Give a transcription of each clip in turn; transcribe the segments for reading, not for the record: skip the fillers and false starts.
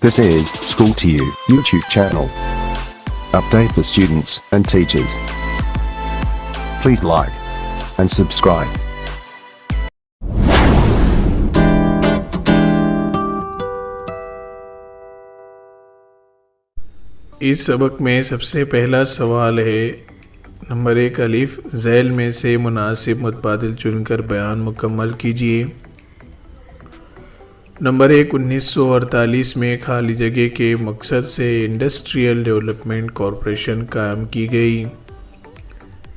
This is School to You YouTube channel. Update for students and teachers. Please like and subscribe. इस सबक में सबसे पहला सवाल है नंबर 1 अलिफ झैल में से मुनासिब मुतबादिल चुनकर बयान मुकम्मल कीजिए। नंबर 1 1948 में खाली जगह के मकसद से इंडस्ट्रियल डेवलपमेंट कॉरपोरेशन कायम की गई।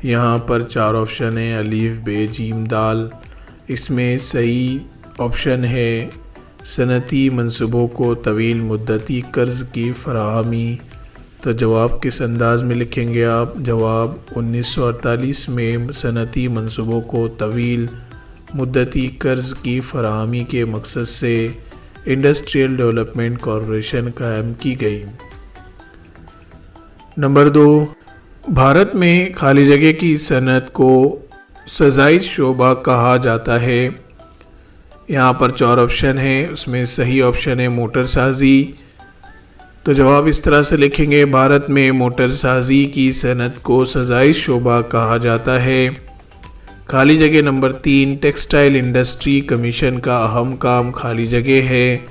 यहाँ पर 4 ऑप्शन हैं अलिफ बे जीम दाल। इसमें सही ऑप्शन है सनती मंसूबों को तवील मुद्दती कर्ज की फराहमी। तो जवाब किस अंदाज में लिखेंगे आप? जवाब 1948 में सनती मंसूबों को तवील मुद्दती कर्ज की फराहमी के मकसद से इंडस्ट्रियल डेवलपमेंट कॉरपोरेशन कायम की गई। नंबर 2 भारत में खाली जगह की सनत को सजाई शोबा कहा जाता है। यहाँ पर 4 ऑप्शन है, उसमें सही ऑप्शन है मोटर साजी। तो जवाब इस तरह से लिखेंगे भारत में मोटर साजी की सनत को सजाई शोबा कहा जाता है। खाली जगह नंबर 3 टेक्सटाइल इंडस्ट्री कमीशन का अहम काम खाली जगह है।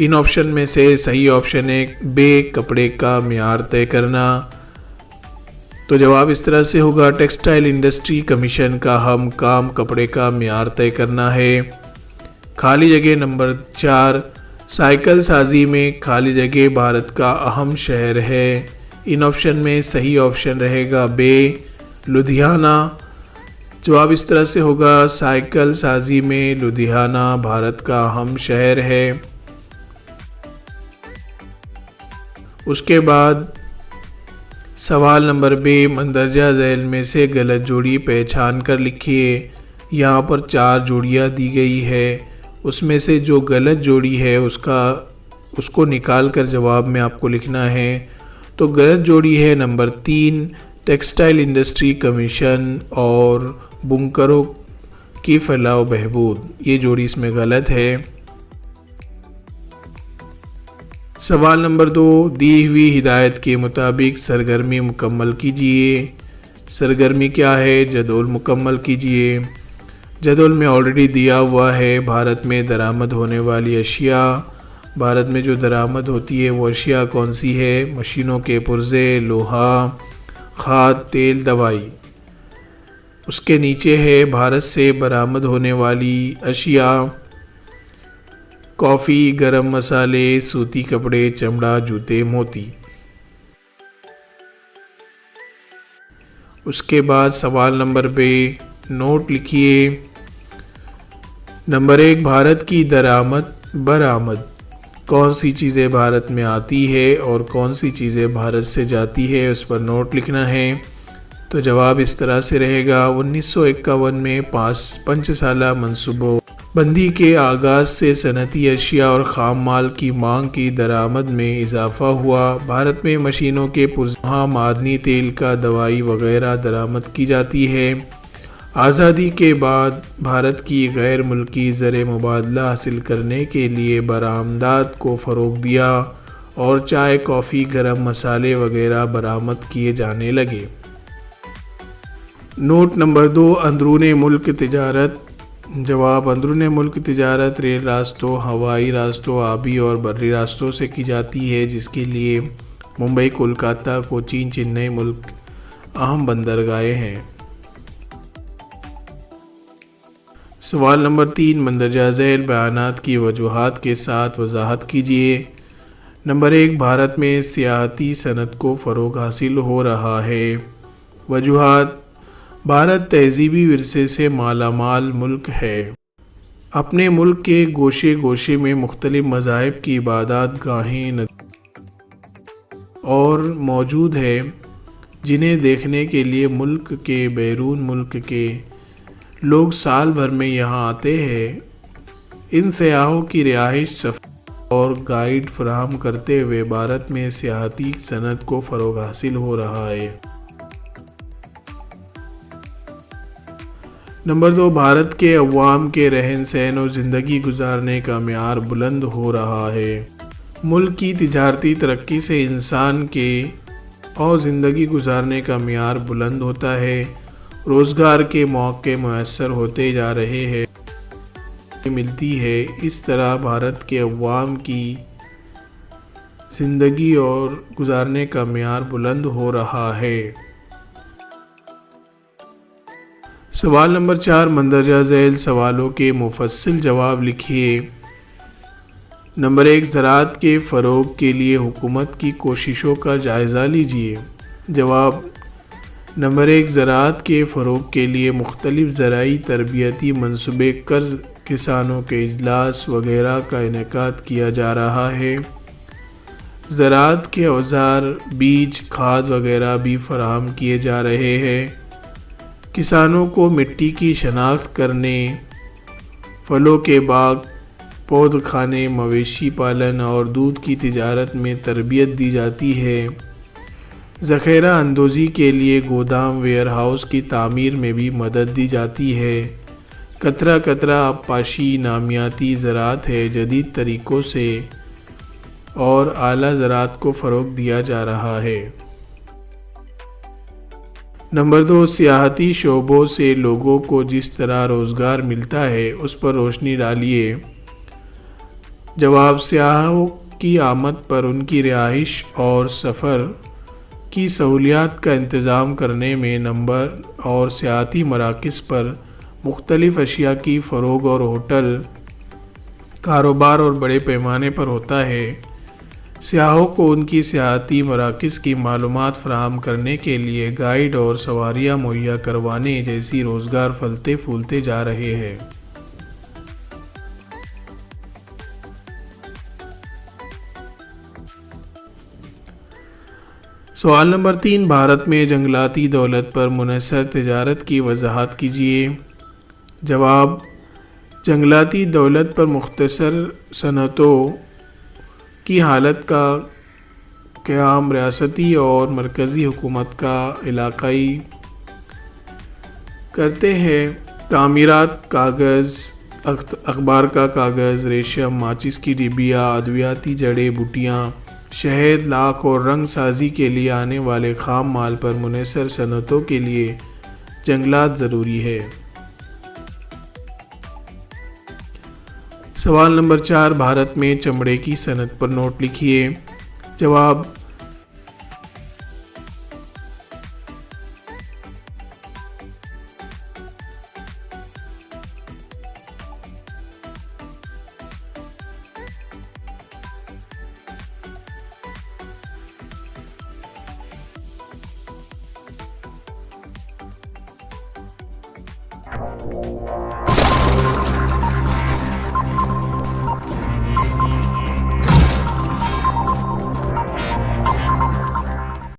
इन ऑप्शन में से सही ऑप्शन है बे कपड़े का मियार तय करना। तो जवाब इस तरह से होगा टेक्सटाइल इंडस्ट्री कमीशन का अहम काम कपड़े का मियार तय करना है। खाली जगह नंबर 4 साइकिल साजी में खाली जगह भारत का अहम शहर है। इन ऑप्शन में सही ऑप्शन रहेगा बे लुधियाना। जवाब इस तरह से होगा साइकिल साजी में लुधियाना भारत का अहम शहर है। उसके बाद सवाल नंबर बे मंदरजा झैल में से गलत जोड़ी पहचान कर लिखिए। यहाँ पर 4 जोड़ियाँ दी गई है, उसमें से जो गलत जोड़ी है उसको निकाल कर जवाब में आपको लिखना है। तो गलत जोड़ी है नंबर 3 टेक्सटाइल इंडस्ट्री कमीशन और बुनकरों की फलाह बहबूद। ये जोड़ी इसमें गलत है। सवाल नंबर 2 दी हुई हिदायत के मुताबिक सरगर्मी मुकम्मल कीजिए। सरगर्मी क्या है? जदौल मुकम्मल कीजिए। जदौल में ऑलरेडी दिया हुआ है भारत में दरामद होने वाली अशिया। भारत में जो दरामद होती है वो अशिया कौन सी है? मशीनों के पुर्जे, लोहा, खाद, तेल, दवाई। उसके नीचे है भारत से बरामद होने वाली अशिया कॉफ़ी, गरम मसाले, सूती कपड़े, चमड़ा, जूते, मोती। उसके बाद सवाल नंबर पे नोट लिखिए। नंबर 1 भारत की दरामद बरामद कौन सी चीज़ें भारत में आती है और कौन सी चीज़ें भारत से जाती है, उस पर नोट लिखना है। तो जवाब इस तरह से रहेगा 1951 में 5 साला मनसूबों बंदी के आगाज़ से सनती अशिया और खाम माल की मांग की दरामद में इजाफ़ा हुआ। भारत में मशीनों के पुर्जा, मादनी तेल का दवाई वगैरह दरामद की जाती है। आज़ादी के बाद भारत की गैर मुल्की ज़र मुबादला हासिल करने के लिए बरामदात को फ़रोग़ दिया और चाय, कॉफ़ी, गरम मसाले वगैरह बरामद किए जाने लगे। नोट नंबर 2 अंदरूनी मुल्क तिजारत। जवाब अंदरूनी मुल्क तिजारत रेल रास्तों, हवाई रास्तों, आबी और बर्री रास्तों से की जाती है, जिसके लिए मुंबई, कोलकाता, कोचीन, चेन्नई मुल्क अहम बंदरगाहें हैं। सवाल नंबर 3 मंदरजा झैल बयानात की वजूहात के साथ वजाहत कीजिए। नंबर 1 भारत में सियाहती सनत को फ़रोग़ हासिल हो रहा है। वजूहात भारत तहज़ीबी विरसे से मालामाल मुल्क है। अपने मुल्क के गोशे गोशे में मुख्तलिफ़ मज़ाहिब की इबादत गाहें और मौजूद है, जिन्हें देखने के लिए मुल्क के बैरून मुल्क के लोग साल भर में यहाँ आते हैं। इन सयाहों की रिहाइश, सफ़र और गाइड फराहम करते हुए भारत में सियाहती सनत को फ़रोग़ हासिल हो रहा है। नंबर 2 भारत के अवाम के रहन सहन और ज़िंदगी गुजारने का मियार बुलंद हो रहा है। ملک کی تجارتی ترقی سے انسان کے اور زندگی گزارنے کا معیار بلند ہوتا ہے، روزگار کے مواقع میسر ہوتے جا رہے ہیں، ملتی ہے۔ اس طرح بھارت کے عوام کی زندگی اور گزارنے کا معیار بلند ہو رہا ہے۔ سوال نمبر 4، مندرجہ ذیل سوالوں کے مفصل جواب لکھیے۔ نمبر 1، زراعت کے فروغ کے لیے حکومت کی کوششوں کا جائزہ لیجیے۔ جواب: نمبر 1، زراعت کے فروغ کے لیے مختلف زرعی تربیتی منصوبے، قرض، کسانوں کے اجلاس وغیرہ کا انعقاد کیا جا رہا ہے۔ زراعت کے اوزار، بیج، کھاد وغیرہ بھی فراہم کیے جا رہے ہیں۔ کسانوں کو مٹی کی شناخت کرنے، پھلوں کے باغ، پود خانے، مویشی پالن اور دودھ کی تجارت میں تربیت دی جاتی ہے۔ ذخیرہ اندوزی کے لیے گودام، ویئر ہاؤس کی تعمیر میں بھی مدد دی جاتی ہے۔ قطرہ قطرہ آبپاشی نامیاتی زراعت ہے، جدید طریقوں سے اور اعلیٰ زراعت کو فروغ دیا جا رہا ہے۔ نمبر 2، سیاحتی شعبوں سے لوگوں کو جس طرح روزگار ملتا ہے اس پر روشنی ڈالیے۔ جواب: سیاحوں کی آمد پر ان کی رہائش اور سفر کی سہولیات کا انتظام کرنے میں نمبر اور سیاحتی مراکز پر مختلف اشیاء کی فروغ اور ہوٹل کاروبار اور بڑے پیمانے پر ہوتا ہے۔ سیاحوں کو ان کی سیاحتی مراکز کی معلومات فراہم کرنے کے لیے گائیڈ اور سواریاں مہیا کروانے جیسی روزگار پھلتے پھولتے جا رہے ہیں۔ سوال نمبر 3، بھارت میں جنگلاتی دولت پر منحصر تجارت کی وضاحت کیجیے۔ جواب: جنگلاتی دولت پر مختصر صنعتوں کی حالت کا قیام ریاستی اور مرکزی حکومت کا علاقائی کرتے ہیں۔ تعمیرات، کاغذ، اخبار کا کاغذ، ریشم، ماچس کی ڈبیاں، ادویاتی جڑی بوٹیاں، شہد، لاکھ اور رنگ سازی کے لیے آنے والے خام مال پر منحصر صنعتوں کے لیے جنگلات ضروری ہے۔ سوال نمبر 4، بھارت میں چمڑے کی صنعت پر نوٹ لکھیے۔ جواب: